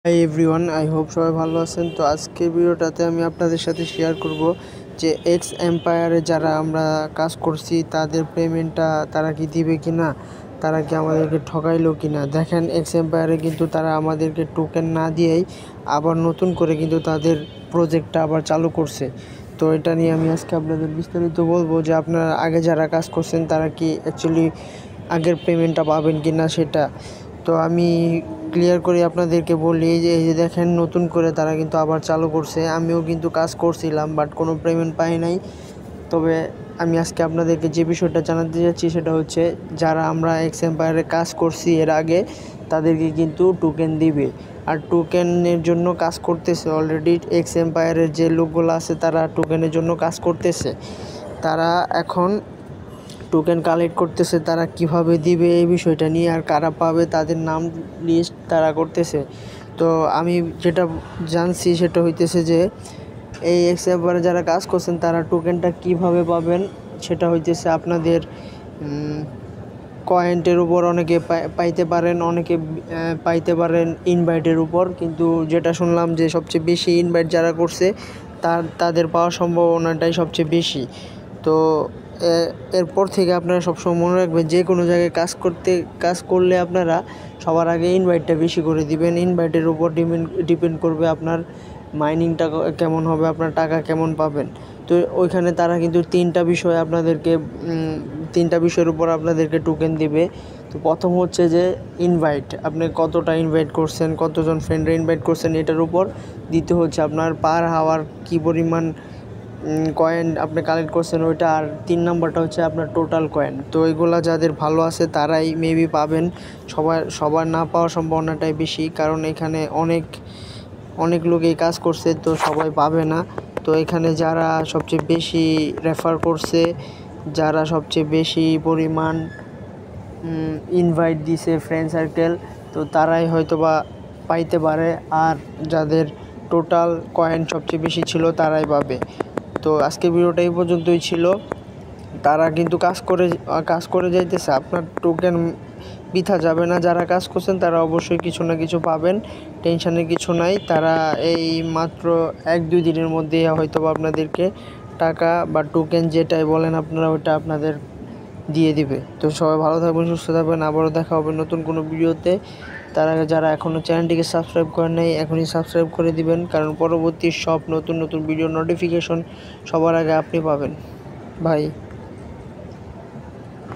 Hi everyone, I hope সবাই ভালো আছেন। তো আজকের ভিডিওটাতে আমি আপনাদের সাথে শেয়ার করব যে এক্স এম্পায়ারে যারা আমরা কাজ করছি তাদের পেমেন্টটা তারা কি দিবে কি না, তারা কি আমাদেরকে ঠকাইলো কি না। দেখেন, এক্স এম্পায়ারে কিন্তু তারা আমাদেরকে টোকেন না দিয়েই আবার নতুন করে কিন্তু তাদের প্রজেক্টটা আবার চালু করছে। তো এটা নিয়ে আমি আজকে আপনাদের বিস্তারিত বলবো যে আপনারা আগে যারা কাজ করছেন তারা কি অ্যাকচুয়ালি আগের পেমেন্টটা পাবেন কি না সেটা। তো আমি ক্লিয়ার করে আপনাদেরকে বলি যে এই যে দেখেন, নতুন করে তারা কিন্তু আবার চালু করছে। আমিও কিন্তু কাজ করছিলাম, বাট কোনো পেমেন্ট পাই নাই। তবে আমি আজকে আপনাদেরকে যে বিষয়টা জানাতে যাচ্ছি সেটা হচ্ছে, যারা আমরা এক্স এম্পায়ারে কাজ করছি এর আগে তাদেরকে কিন্তু টোকেন দিবে। আর টোকেনের জন্য কাজ করতেছে অলরেডি এক্স এম্পায়ারের যে লোকগুলো আছে, তারা টোকেনের জন্য কাজ করতেছে। তারা এখন টোকেন কালেক্ট করতেছে, তারা কিভাবে দিবে এই বিষয়টা নিয়ে, আর কারা পাবে তাদের নাম লিস্ট তারা করতেছে। তো আমি যেটা জানছি সেটা হইতেছে যে এই এক্স এম্পায়ারে যারা কাজ করছেন তারা টোকেনটা কিভাবে পাবেন সেটা হইতেছে আপনাদের কয়েন্টের উপর অনেকে পাইতে পারেন, অনেকে পাইতে পারেন ইনভাইটের উপর। কিন্তু যেটা শুনলাম যে সবচেয়ে বেশি ইনভাইট যারা করছে তাদের পাওয়ার সম্ভাবনাটাই সবচেয়ে বেশি। তো এরপর থেকে আপনারা সবসময় মনে রাখবেন, যে কোনো জায়গায় কাজ করলে আপনারা সবার আগে ইনভাইটটা বেশি করে দিবেন। ইনভাইটের উপর ডিপেন্ড করবে আপনার মাইনিংটা কেমন হবে, আপনার টাকা কেমন পাবেন। তো ওইখানে তারা কিন্তু তিনটা বিষয়ের উপর আপনাদেরকে টোকেন দিবে। তো প্রথম হচ্ছে যে ইনভাইট, আপনি কতটা ইনভাইট করছেন, কতজন ফ্রেন্ডরা ইনভাইট করছেন এটার উপর। দ্বিতীয় হচ্ছে আপনার পার হাওয়ার কী পরিমাণ কয়েন আপনি কালেক্ট করছেন ওইটা। আর 3 নাম্বারটা হচ্ছে আপনার টোটাল কয়েন। তো এগুলা যাদের ভালো আছে তারাই মেবি পাবেন, সবার না পাওয়ার সম্ভাবনাটাই বেশি, কারণ এখানে অনেক লোক এই কাজ করছে, তো সবাই পাবে না। তো এখানে যারা সবচেয়ে বেশি রেফার করছে, যারা সবচেয়ে বেশি পরিমাণ ইনভাইট দিছে ফ্রেন্ড সার্কেল, তো তারাই হয়তো বা পাইতে পারে। আর যাদের টোটাল কয়েন সবচেয়ে বেশি ছিল তারাই পাবে। তো আজকে ভিডিওটা এই পর্যন্তই ছিল। তারা কিন্তু কাজ করে যাইতেছে, আপনার টোকেন বৃথা যাবে না। যারা কাজ করছেন তারা অবশ্যই কিছু না কিছু পাবেন, টেনশনের কিছু নাই। তারা এই মাত্র 1-2 দিনের মধ্যে হয়তো আপনাদেরকে টাকা বা টোকেন যেটাই বলেন আপনারা, ওটা আপনাদের দিয়ে দিবে। তো সবাই ভালো থাকবেন, সুস্থ থাকবেন, আবারও দেখা হবে নতুন কোনো ভিডিওতে। তার আগে যারা এখনও চ্যানেলটিকে সাবস্ক্রাইব করেন নাই, এখনই সাবস্ক্রাইব করে দিবেন, কারণ পরবর্তী সব নতুন ভিডিও নোটিফিকেশন সবার আগে আপনি পাবেন। বাই।